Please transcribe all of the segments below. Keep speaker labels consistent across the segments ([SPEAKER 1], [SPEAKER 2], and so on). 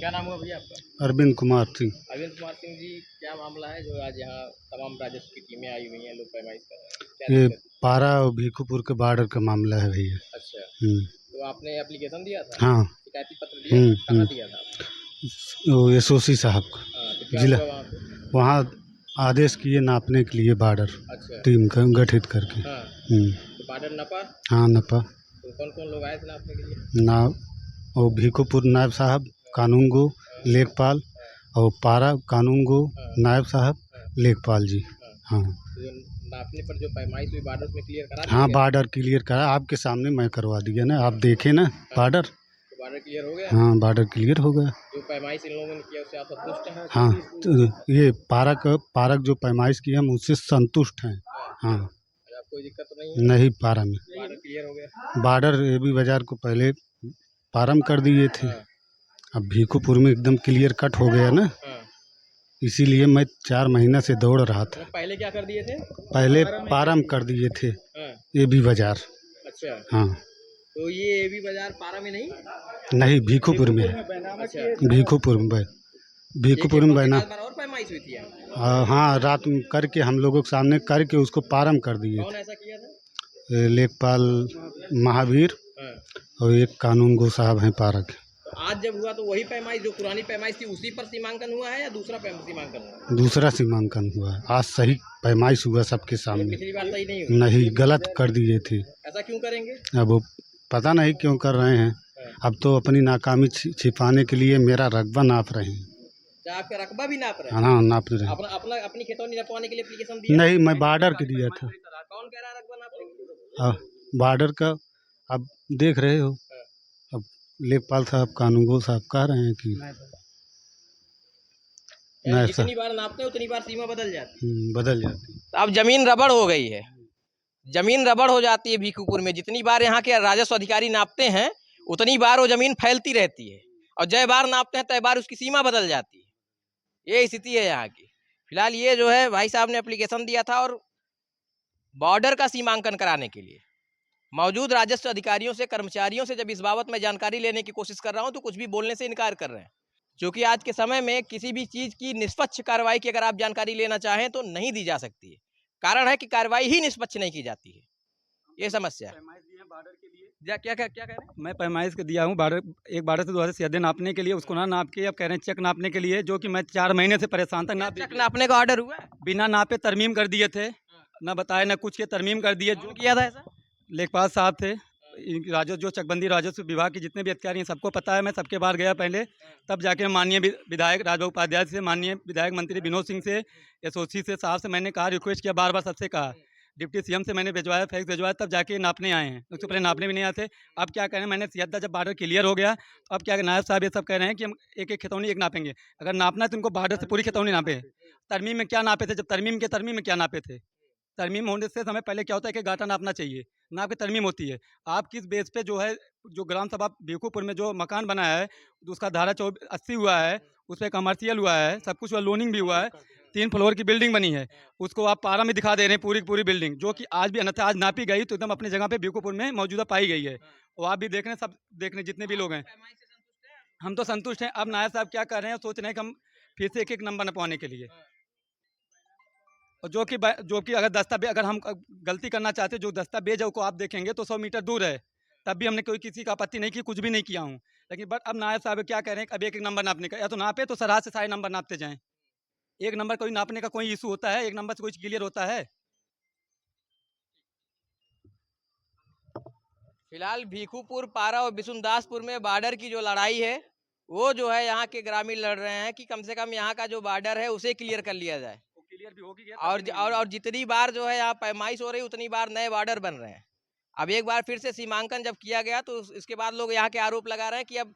[SPEAKER 1] क्या नाम हुआ भैया आपका?
[SPEAKER 2] अरविंद कुमार सिंह।
[SPEAKER 1] अरविंद कुमार सिंह जी, क्या मामला है जो आज यहाँ तमाम राजस्व की टीमें आई हुई हैं, लोग पैमाइश कर रहे हैं, क्या
[SPEAKER 2] ये
[SPEAKER 1] दिक्कत?
[SPEAKER 2] पारा और भीखुपुर के बॉर्डर का मामला है भैया।
[SPEAKER 1] अच्छा,
[SPEAKER 2] हम्म।
[SPEAKER 1] तो आपने एप्लीकेशन दिया था,
[SPEAKER 2] हाँ।
[SPEAKER 1] शिकायती पत्र दिया था, कहाँ दिया था आपने?
[SPEAKER 2] वो एसओसी साहब को
[SPEAKER 1] हाँ, तो क्या
[SPEAKER 2] जिला
[SPEAKER 1] हुआ वहाँ पे?
[SPEAKER 2] वहाँ आदेश किए नापने के लिए बॉर्डर
[SPEAKER 1] अच्छा,
[SPEAKER 2] टीम का गठित करके।
[SPEAKER 1] हाँ, तो बॉर्डर नपा?
[SPEAKER 2] हाँ नपा।
[SPEAKER 1] तो कौन कौन लोग आए थे नापने के लिए?
[SPEAKER 2] ना और भीखुपुर नायब साहब कानून गो लेखपाल और पारा कानून गो नायब साहब लेखपाल जी। हाँ
[SPEAKER 1] तो जो नापने पर जो पैमाइश हुई बॉर्डर में क्लियर करा दिया
[SPEAKER 2] हाँ
[SPEAKER 1] गया?
[SPEAKER 2] बॉर्डर क्लियर करा आपके सामने मैं करवा दिया ना, आप देखे ना बॉर्डर।
[SPEAKER 1] तो बॉर्डर क्लियर हो गया?
[SPEAKER 2] हाँ बॉर्डर क्लियर हो गया।
[SPEAKER 1] जो पैमाइश इन लोगों ने किया उससे आप संतुष्ट हैं?
[SPEAKER 2] हाँ तो ये पारक जो पैमाइश की हम उससे संतुष्ट हैं। हाँ
[SPEAKER 1] अब कोई दिक्कत तो नहीं है?
[SPEAKER 2] नहीं पारा में
[SPEAKER 1] बॉर्डर क्लियर हो गया?
[SPEAKER 2] बॉर्डर एबी बाजार को पहले पारम कर दिए थे, अब भीखुपुर में एकदम क्लियर कट हो गया ना, इसीलिए मैं 4 महीना से दौड़ रहा था।
[SPEAKER 1] पहले क्या कर दिए थे?
[SPEAKER 2] पहले पारम कर दिए थे एबी बाजार।
[SPEAKER 1] अच्छा,
[SPEAKER 2] हाँ
[SPEAKER 1] तो ये एबी बाजार पारा में नहीं?
[SPEAKER 2] नहीं भीखुपुर में है।
[SPEAKER 1] अच्छा,
[SPEAKER 2] भीखुपुर में बैना।
[SPEAKER 1] और पैमाइश हुई थी यहाँ?
[SPEAKER 2] हाँ रात में करके हम लोगों के सामने करके उसको पारम कर दिए
[SPEAKER 1] कौन
[SPEAKER 2] थे।
[SPEAKER 1] ऐसा किया था?
[SPEAKER 2] लेखपाल महावीर और एक कानून गो साहब हैं पारक।
[SPEAKER 1] तो आज जब हुआ तो वही पैमाइश जो पुरानी पैमाइश थी उसी पर सीमांकन हुआ है या दूसरा सीमांकन हुआ?
[SPEAKER 2] दूसरा सीमांकन हुआ, आज सही पैमाइश हुआ सबके सामने।
[SPEAKER 1] पिछली बार सही नहीं हुई?
[SPEAKER 2] नहीं गलत कर दिए थे।
[SPEAKER 1] ऐसा क्यों करेंगे?
[SPEAKER 2] अब वो पता नहीं क्यों कर रहे हैं, अब तो अपनी नाकामी छिपाने के लिए मेरा रकबा नाप रहे हैं।
[SPEAKER 1] क्या आपका रकबा भी नाप रहे हैं?
[SPEAKER 2] हाँ नाप रहे हैं।
[SPEAKER 1] अपनी खतौनी नपवाने के लिए एप्लीकेशन दिया?
[SPEAKER 2] नहीं मैं बॉर्डर के दिया था।
[SPEAKER 1] कौन कह रहा है रकबा नापने के लिए?
[SPEAKER 2] हाँ बॉर्डर का अब देख रहे हो, अब लेखपाल साहब कानूनगो साहब कह रहे हैं कि
[SPEAKER 1] जितनी बार नापते हैं उतनी बार सीमा बदल जाती है।
[SPEAKER 2] बदल जाती है।
[SPEAKER 1] तो अब जमीन रबड़ हो गई है, जमीन रबड़ हो जाती है भीखुपुर में। जितनी बार यहाँ के राजस्व अधिकारी नापते हैं उतनी बार वो जमीन फैलती रहती है, और जय बार नापते हैं तय बार उसकी सीमा बदल जाती है। ये स्थिति है यहाँ की। फिलहाल ये जो है भाई साहब ने एप्लीकेशन दिया था और बॉर्डर का सीमांकन कराने के लिए मौजूद राजस्व अधिकारियों से, कर्मचारियों से जब इस बाबत में जानकारी लेने की कोशिश कर रहा हूँ तो कुछ भी बोलने से इनकार कर रहे हैं, क्योंकि आज के समय में किसी भी चीज़ की निष्पक्ष कार्रवाई की अगर आप जानकारी लेना चाहें तो नहीं दी जा सकती है। कारण है कि कार्रवाई ही निष्पक्ष नहीं की जाती है, ये समस्या है। क्या क्या क्या क्या कह रहे हैं?
[SPEAKER 3] मैं पैमाइश के दिया हूँ एक बॉर्डर से दूसरे सीधे नापने के लिए, उसको ना नाप के अब कह रहे हैं चेक नापने के लिए, जो कि मैं 4 महीने से परेशान था।
[SPEAKER 1] चेक नापने का ऑर्डर हुआ?
[SPEAKER 3] बिना नापे तरमीम कर दिए थे, ना बताए ना कुछ के तरमीम कर दिए।
[SPEAKER 1] जो किया था ऐसा?
[SPEAKER 3] लेखपाल साहब थे, राजस्व जो चकबंदी राजस्व विभाग के जितने भी अधिकारी हैं सबको पता है। मैं सबके बार गया पहले, तब जाके माननीय विधायक राजभर उपाध्याय से, माननीय विधायक मंत्री विनोद सिंह से, एसओसी से साहब से मैंने कहा, रिक्वेस्ट किया, बार बार सबसे कहा, डिप्टी सीएम से मैंने भिजवाया, फैक्स भिजवाया, तब जाके नापने आए हैं। उससे पहले नापने भी नहीं आते। अब क्या कह रहे हैं, मैंने सीधा जब बॉर्डर क्लियर हो गया तो अब क्या नायब साहब ये सब कह रहे हैं कि हम एक एक खितौनी एक नापेंगे। अगर नापना है तो इनको बॉर्डर से पूरी खितौनी नापे। तरमीम में क्या नापे थे, जब तरमीम में क्या नापे थे? तरमीम होने से समय पहले क्या होता है कि गाटा नापना चाहिए, नाप के तरमीम होती है। आप किस बेस पे जो है, जो ग्राम सभा भीखुपुर में जो मकान बनाया है उसका धारा 80 हुआ है, उस पर कमर्शियल हुआ है, सब कुछ हुआ, लोनिंग भी हुआ है, 3 फ्लोर की बिल्डिंग बनी है, उसको आप पारा में दिखा दे रहे हैं पूरी पूरी बिल्डिंग, जो कि आज भी अन्यथा आज नापी गई तो एकदम अपनी जगह पे भीखुपुर में मौजूदा पाई गई है। और आप भी देख रहे हैं, सब देख रहे हैं जितने भी लोग हैं, हम तो संतुष्ट हैं। अब नायब साहब क्या कर रहे हैं, सोच रहे हैं कि हम फिर से एक एक नंबर नपवाने के लिए, और जो कि अगर दस्तावेज, अगर हम गलती करना चाहते, जो दस्तावेज है उसको आप देखेंगे तो 100 मीटर दूर है, तब भी हमने कोई किसी का आपत्ति नहीं की, कुछ भी नहीं किया हूँ। लेकिन बट अब नायब साहब क्या कह रहे हैं, अब एक एक नंबर नापने का, या तो नापे तो सराह से सारे नंबर नापते जाएं। एक नंबर कोई नापने का कोई इशू होता है? एक नंबर से कोई क्लियर होता है?
[SPEAKER 1] फिलहाल भीखुपुर, पारा और बिशुनदासपुर में बॉर्डर की जो लड़ाई है वो जो है यहाँ के ग्रामीण लड़ रहे हैं कि कम से कम यहाँ का जो बॉर्डर है उसे क्लियर कर लिया जाए।
[SPEAKER 3] क्लियर भी होगी
[SPEAKER 1] और जितनी बार जो है यहाँ पैमाइश हो रही उतनी बार नए बॉर्डर बन रहे हैं। अब एक बार फिर से सीमांकन जब किया गया तो इसके बाद लोग यहाँ के आरोप लगा रहे हैं कि अब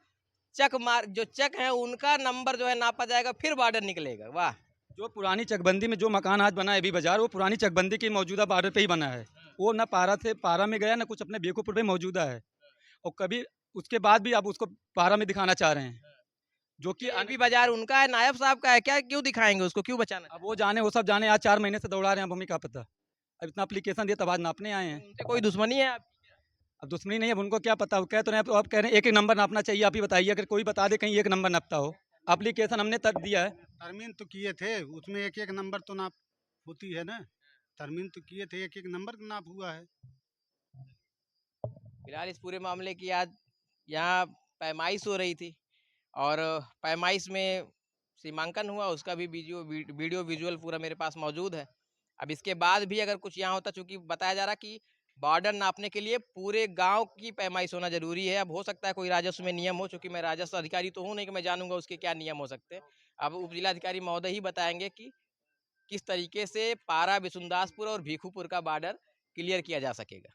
[SPEAKER 1] जो चक है उनका नंबर जो है नापा जाएगा, फिर बॉर्डर निकलेगा। वाह!
[SPEAKER 3] जो पुरानी चकबंदी में जो मकान आज बना है अभी बाजार, वो पुरानी चकबंदी की मौजूदा बॉर्डर पे ही बना है। वो ना पारा में गया, ना कुछ अपने भीखुपुर पे मौजूदा है, और कभी उसके बाद भी अब उसको पारा में दिखाना चाह रहे हैं, जो कि
[SPEAKER 1] अभी बाजार उनका है, नायब साहब का है, क्या क्यों दिखाएंगे उसको, क्यों बचाना?
[SPEAKER 3] अब वो जाने, वो सब जाने। आज 4 महीने से दौड़ा रहे हैं, अब हमें क्या पता। अब इतना एप्लीकेशन दिया तब आज नापने आए हैं।
[SPEAKER 1] उनसे कोई दुश्मनी है आपकी?
[SPEAKER 3] अब दुश्मनी नहीं है, अब उनको क्या पता, वो कह तो नहीं, अब कह रहे हैं एक एक नंबर नापना चाहिए, आप ही बताइए, अगर कोई बता दे कहीं एक नंबर नापता हो। एप्लीकेशन हमने तक दिया है।
[SPEAKER 2] तरमीन तो किए थे, उसमें एक एक नंबर तो नाप होती है ना। तरमीन तो किए थे, एक एक नंबर नाप हुआ है।
[SPEAKER 1] फिलहाल इस पूरे मामले की आज यहाँ पैमाइश हो रही थी और पैमाइश में सीमांकन हुआ, उसका भी वीडियो विजुअल पूरा मेरे पास मौजूद है। अब इसके बाद भी अगर कुछ यहाँ होता, चूंकि बताया जा रहा कि बॉर्डर नापने के लिए पूरे गांव की पैमाइश होना जरूरी है। अब हो सकता है कोई राजस्व में नियम हो, चूंकि मैं राजस्व अधिकारी तो हूँ नहीं कि मैं जानूंगा उसके क्या नियम हो सकते हैं। अब उप जिलाधिकारी महोदय ही बताएंगे कि किस तरीके से पारा, बिशुनदासपुर और भीखूपुर का बॉर्डर क्लियर किया जा सकेगा।